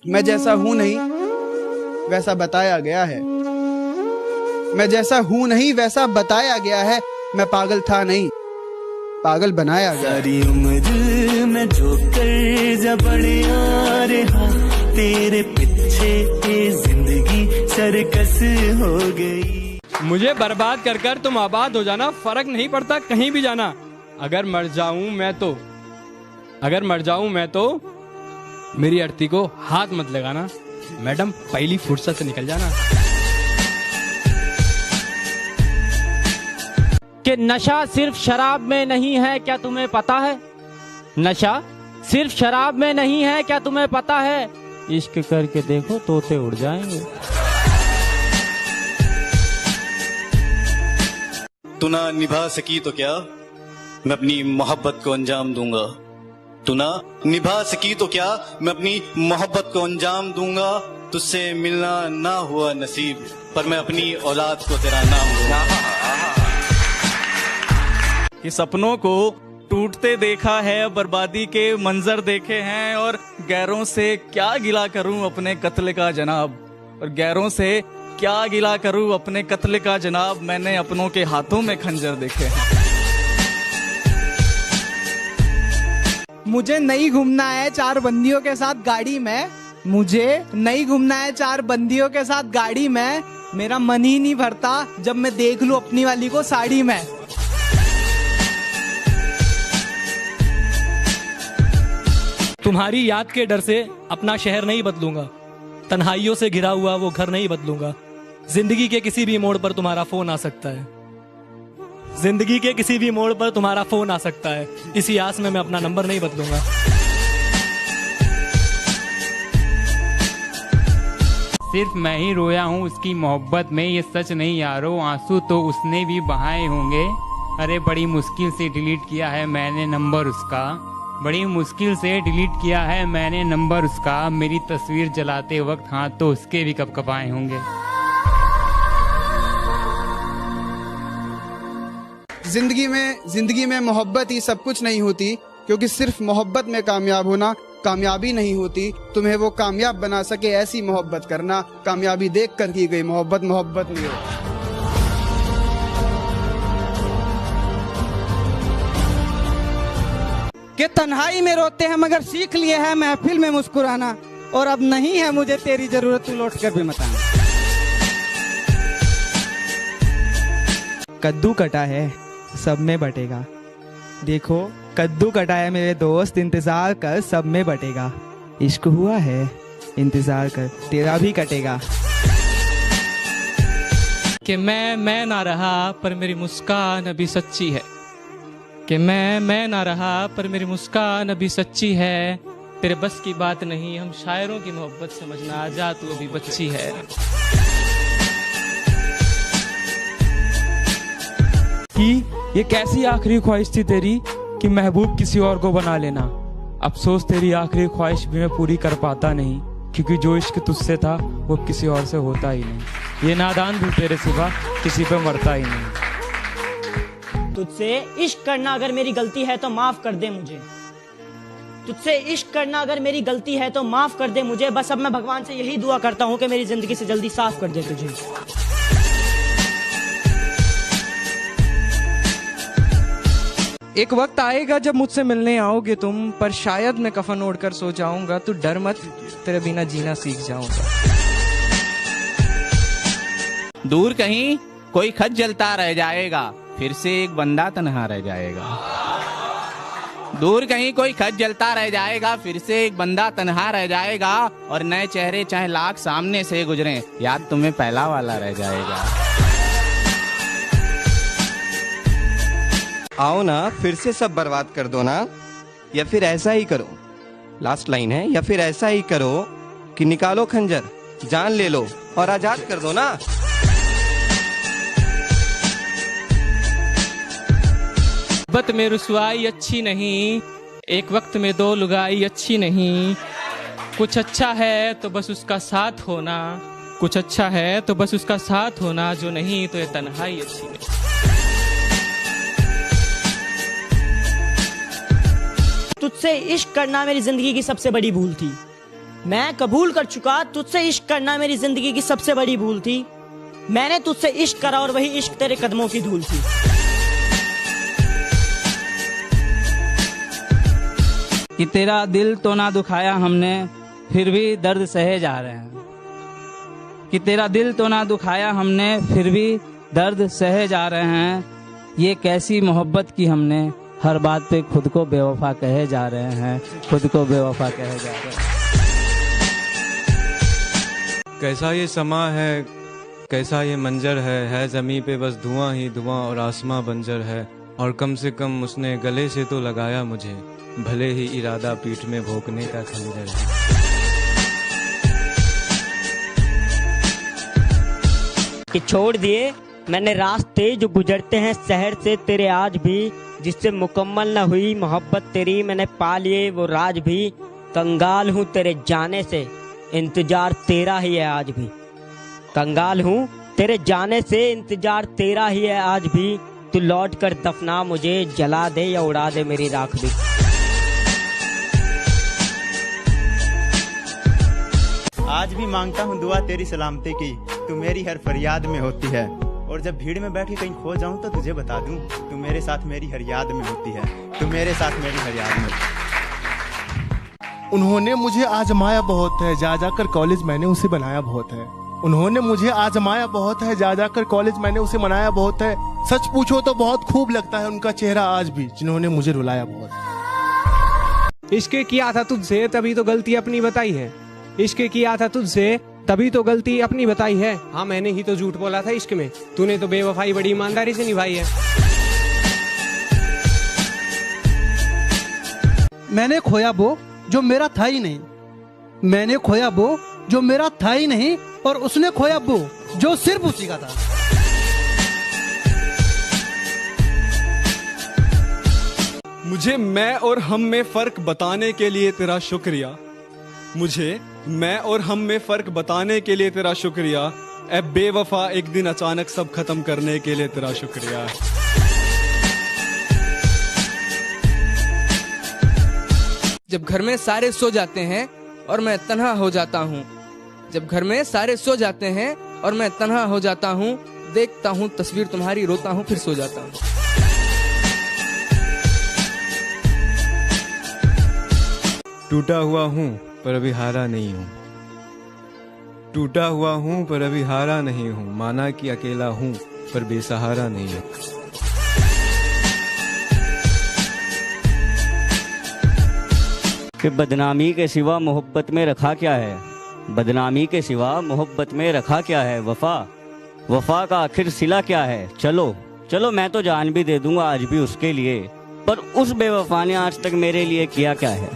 मैं जैसा हूं नहीं वैसा बताया गया है। मैं जैसा हूं नहीं वैसा बताया गया है। मैं पागल था नहीं, पागल बनाया गया। सारी उम्र में जो कर्जा बढ़िया रहा, तेरे पीछे जिंदगी सर्कस हो गई। मुझे बर्बाद कर कर तुम आबाद हो जाना, फर्क नहीं पड़ता कहीं भी जाना। अगर मर जाऊं मैं तो मेरी अर्थी को हाथ मत लगाना। मैडम पहली फुर्सत से निकल जाना। कि नशा सिर्फ शराब में नहीं है, क्या तुम्हें पता है? नशा सिर्फ शराब में नहीं है, क्या तुम्हें पता है? इश्क करके देखो तोते उड़ जाएंगे। तू ना निभा सकी तो क्या, मैं अपनी मोहब्बत को अंजाम दूंगा। तू ना निभा सकी तो क्या, मैं अपनी मोहब्बत को अंजाम दूंगा। तुझसे मिलना ना हुआ नसीब, पर मैं अपनी औलाद को तेरा नाम दूंगा। कि सपनों को टूटते देखा है, बर्बादी के मंजर देखे हैं, और गैरों से क्या गिला करूं अपने कत्ल का जनाब, और गैरों से क्या गिला करूं अपने कत्ल का जनाब। मैंने अपनों के हाथों में खंजर देखे हैं। मुझे नहीं घूमना है चार बंदियों के साथ गाड़ी में, मुझे नहीं घूमना है चार बंदियों के साथ गाड़ी में। मेरा मन ही नहीं भरता जब मैं देख लूं अपनी वाली को साड़ी में। तुम्हारी याद के डर से अपना शहर नहीं बदलूंगा, तन्हाइयों से घिरा हुआ वो घर नहीं बदलूंगा। जिंदगी के किसी भी मोड़ पर तुम्हारा फोन आ सकता है, जिंदगी के किसी भी मोड़ पर तुम्हारा फोन आ सकता है। इसी आस में मैं अपना नंबर नहीं बदलूंगा। सिर्फ मैं ही रोया हूँ उसकी मोहब्बत में, ये सच नहीं यारो, आंसू तो उसने भी बहाए होंगे। अरे बड़ी मुश्किल से डिलीट किया है मैंने नंबर उसका, बड़ी मुश्किल से डिलीट किया है मैंने नंबर उसका। मेरी तस्वीर जलाते वक्त हाथ तो उसके भी कपकपाए होंगे। जिंदगी में मोहब्बत ही सब कुछ नहीं होती, क्योंकि सिर्फ मोहब्बत में कामयाब होना कामयाबी नहीं होती। तुम्हें वो कामयाब बना सके ऐसी मोहब्बत करना। कामयाबी देख कर की गई मोहब्बत मोहब्बत नहीं होती। कि तन्हाई में रोते हैं मगर सीख लिए है महफिल में मुस्कुराना, और अब नहीं है मुझे तेरी जरूरत, तू लौट कर भी मत आना। कद्दू कटा है सब में बटेगा, देखो कद्दू कटा है मेरे दोस्त, इंतजार कर सब में बटेगा। इश्क हुआ है इंतजार कर तेरा भी कटेगा। कि मैं ना रहा पर मेरी मुस्कान अभी सच्ची है, कि मैं ना रहा पर मेरी मुस्कान अभी सच्ची है। तेरे बस की बात नहीं हम शायरों की मोहब्बत समझना, आजा तू अभी बच्ची है। कि ये कैसी आखिरी ख्वाहिश थी तेरी कि महबूब किसी और को बना लेना। अफसोस तेरी आखिरी ख्वाहिश भी मैं पूरी कर पाता नहीं, क्योंकि जो इश्क तुझसे था वो किसी और से होता ही नहीं। ये नादान भी तेरे सिवा किसी पे मरता ही नहीं। तुझसे इश्क करना अगर मेरी गलती है तो माफ कर दे मुझे, तुझसे इश्क करना अगर मेरी गलती है तो माफ कर दे मुझे। बस अब मैं भगवान से यही दुआ करता हूँ कि मेरी जिंदगी से जल्दी साफ कर दे तुझे। एक वक्त आएगा जब मुझसे मिलने आओगे तुम, पर शायद मैं कफन ओढ़कर सो जाऊंगा। तू डर मत, तेरे बिना जीना सीख जाऊंगा। दूर कहीं कोई खत जलता रह जाएगा, फिर से एक बंदा तन्हा रह जाएगा। दूर कहीं कोई खत जलता रह जाएगा, फिर से एक बंदा तन्हा रह जाएगा। और नए चेहरे चाहे लाख सामने से गुजरे, याद तुम्हें पहला वाला रह जाएगा। आओ ना फिर से सब बर्बाद कर दो ना, या फिर ऐसा ही करो, लास्ट लाइन है, या फिर ऐसा ही करो कि निकालो खंजर, जान ले लो और आजाद कर दो ना। मोहब्बत में रुसवाई अच्छी नहीं, एक वक्त में दो लुगाई अच्छी नहीं। कुछ अच्छा है तो बस उसका साथ होना, कुछ अच्छा है तो बस उसका साथ होना, जो नहीं तो ये तन्हाई अच्छी नहीं। तुझसे इश्क करना मेरी जिंदगी की सबसे बड़ी भूल थी, मैं कबूल कर चुका, तुझसे इश्क करना मेरी जिंदगी की सबसे बड़ी भूल थी। मैंने तुझसे इश्क करा और वही इश्क तेरे कदमों की धूल थी। कि तेरा दिल तो ना दुखाया हमने, फिर भी दर्द सहे जा रहे हैं। कि तेरा दिल तो ना दुखाया हमने, फिर भी दर्द सहे जा रहे हैं। ये कैसी मोहब्बत की हमने, हर बात पे खुद को बेवफा कहे जा रहे हैं, खुद को बेवफा कहे जा रहे हैं। कैसा ये समा है, कैसा ये मंजर है ज़मीं पे बस धुआं ही धुआं और आसमां बंजर है। और कम से कम उसने गले से तो लगाया मुझे, भले ही इरादा पीठ में भोंकने का खंजर है। कि छोड़ दिए मैंने रास्ते जो गुजरते हैं शहर से तेरे आज भी, जिससे मुकम्मल न हुई मोहब्बत तेरी मैंने पा लिए वो राज भी। कंगाल हूँ तेरे जाने से, इंतजार तेरा ही है आज भी। कंगाल हूँ तेरे जाने से, इंतजार तेरा ही है आज भी। तू लौट कर दफना मुझे, जला दे या उड़ा दे मेरी राख भी। आज भी मांगता हूँ दुआ तेरी सलामती की, तू मेरी हर फरियाद में होती है। और जब भीड़ में बैठ के कहीं खो जाऊं तो तुझे बता दूं, तू मेरे साथ मेरी हर याद में होती है, तू मेरे साथ मेरी हर याद में। उन्होंने मुझे आजमाया बहुत है, जा जाकर कॉलेज मैंने उसे बनाया बहुत है। उन्होंने मुझे आजमाया बहुत है, जा जाकर कॉलेज मैंने उसे मनाया बहुत है। सच पूछो तो बहुत खूब लगता है उनका चेहरा आज भी, जिन्होंने मुझे रुलाया बहुत। इश्क किया था तुझसे तभी तो गलती अपनी बताई है। इश्क किया था तुझसे तभी तो गलती अपनी बताई है। हाँ मैंने ही तो झूठ बोला था इश्क में, तूने तो बेवफाई बड़ी ईमानदारी से निभाई है। मैंने खोया वो जो मेरा था ही नहीं, मैंने खोया वो जो मेरा था ही नहीं, और उसने खोया वो जो सिर्फ उसी का था। मुझे मैं और हम में फर्क बताने के लिए तेरा शुक्रिया। मुझे मैं और हम में फर्क बताने के लिए तेरा शुक्रिया। ए बेवफा एक दिन अचानक सब खत्म करने के लिए तेरा शुक्रिया। जब घर में सारे सो जाते हैं और मैं तन्हा हो जाता हूँ, जब घर में सारे सो जाते हैं और मैं तन्हा हो जाता हूँ, देखता हूँ तस्वीर तुम्हारी, रोता हूँ फिर सो जाता हूँ। टूटा हुआ हूँ पर अभी हारा नहीं हूँ, टूटा हुआ हूँ पर अभी हारा नहीं हूँ। माना कि अकेला हूँ पर बेसहारा नहीं हूँ। कि बदनामी के सिवा मोहब्बत में रखा क्या है, बदनामी के सिवा मोहब्बत में रखा क्या है। वफा वफा का आखिर सिला क्या है। चलो चलो मैं तो जान भी दे दूंगा आज भी उसके लिए, पर उस बेवफा ने आज तक मेरे लिए किया क्या है।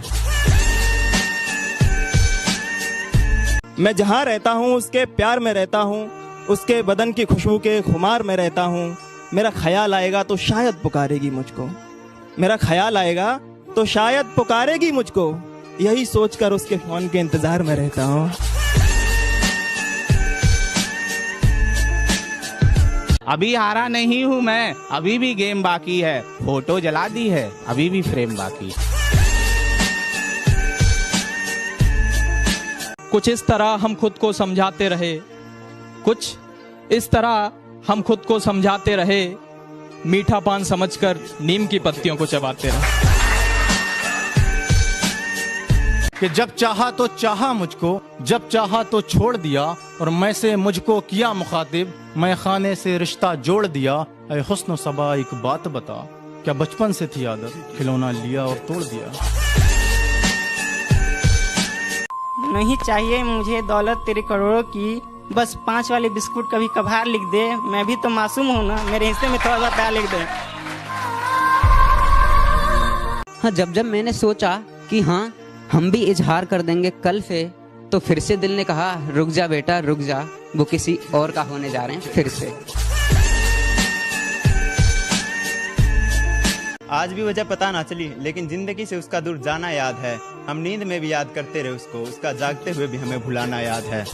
मैं जहाँ रहता हूँ उसके प्यार में रहता हूँ, उसके बदन की खुशबू के खुमार में रहता हूँ। मेरा ख्याल आएगा तो शायद पुकारेगी मुझको, मेरा ख्याल आएगा तो शायद पुकारेगी मुझको, यही सोचकर उसके फोन के इंतजार में रहता हूँ। अभी हारा नहीं हूँ मैं, अभी भी गेम बाकी है। फोटो जला दी है, अभी भी फ्रेम बाकी। कुछ इस तरह हम खुद को समझाते रहे, कुछ इस तरह हम खुद को समझाते रहे, मीठा पान समझकर नीम की पत्तियों को चबाते रहे। कि जब चाहा तो चाहा मुझको, जब चाहा तो छोड़ दिया, और मैं से मुझको किया मुखातिब, मैं खाने से रिश्ता जोड़ दिया। ऐ हुस्न सबा एक बात बता, क्या बचपन से थी आदत, खिलौना लिया और तोड़ दिया। नहीं चाहिए मुझे दौलत तेरे करोड़ों की, बस 5 वाले बिस्कुट कभी कभार लिख दे। मैं भी तो मासूम हूँ ना, मेरे हिस्से में थोड़ा सा प्यार लिख दे। हाँ जब जब मैंने सोचा कि हाँ हम भी इजहार कर देंगे कल से, तो फिर से दिल ने कहा रुक जा बेटा रुक जा, वो किसी और का होने जा रहे हैं फिर से। आज भी वजह पता ना चली, लेकिन जिंदगी से उसका दूर जाना याद है। हम नींद में भी याद करते रहे उसको, उसका जागते हुए भी हमें भुलाना याद है।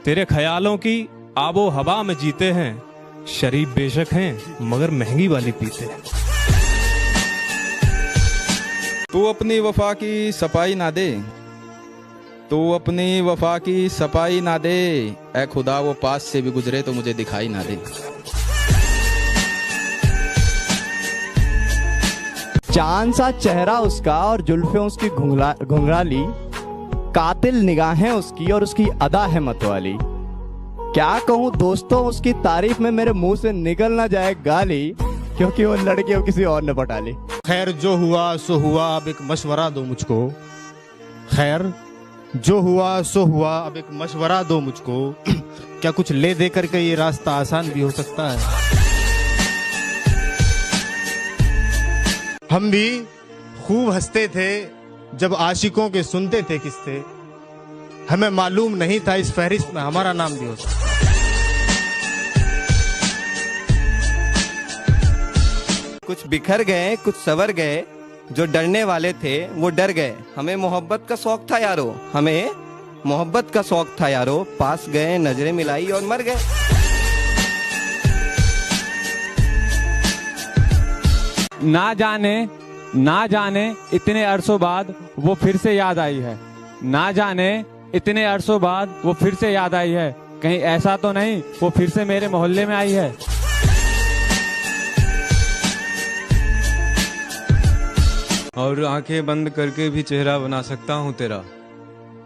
तेरे ख्यालों की आबो हवा में जीते हैं, शरीफ बेशक हैं मगर महंगी वाली पीते हैं। तू तू अपनी वफा की सफाई ना दे, तू अपनी वफा की सफाई ना दे, ऐ खुदा वो पास से भी गुजरे तो मुझे दिखाई ना दे। चांद सा चेहरा उसका और जुल्फें उसकी घुंघराली, कातिल निगाहें उसकी और उसकी अदा है मतवाली। क्या कहूँ दोस्तों उसकी तारीफ में मेरे मुंह से निकल ना जाए गाली, क्योंकि वो लड़की किसी और ने पटा ली। खैर जो हुआ सो हुआ, अब एक मशवरा दो मुझको। खैर जो हुआ सो हुआ, अब एक मशवरा दो मुझको। क्या कुछ ले दे करके ये रास्ता आसान भी हो सकता है? हम भी खूब हंसते थे जब आशिकों के सुनते थे किस्से, हमें मालूम नहीं था इस फहरिस्त में हमारा नाम भी हो सकता। कुछ बिखर गए कुछ सवर गए, जो डरने वाले थे वो डर गए। हमें मोहब्बत का शौक था यारो, हमें मोहब्बत का शौक था यारो, पास गए नजरें मिलाई और मर गए। ना जाने इतने अरसों बाद वो फिर से याद आई है, ना जाने इतने अरसों बाद वो फिर से याद आई है, कहीं ऐसा तो नहीं वो फिर से मेरे मोहल्ले में आई है। और आंखें बंद करके भी चेहरा बना सकता हूँ तेरा,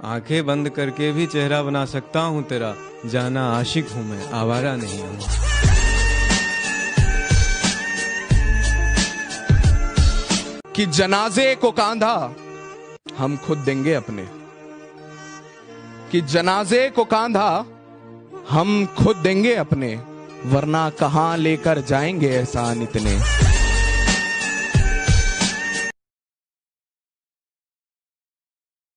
आंखें बंद करके भी चेहरा बना सकता हूँ तेरा, जाना आशिक हूँ मैं, आवारा नहीं हूँ। कि जनाजे को कांधा हम खुद देंगे अपने, कि जनाजे को कांधा हम खुद देंगे अपने, वरना कहां लेकर जाएंगे एहसान इतने।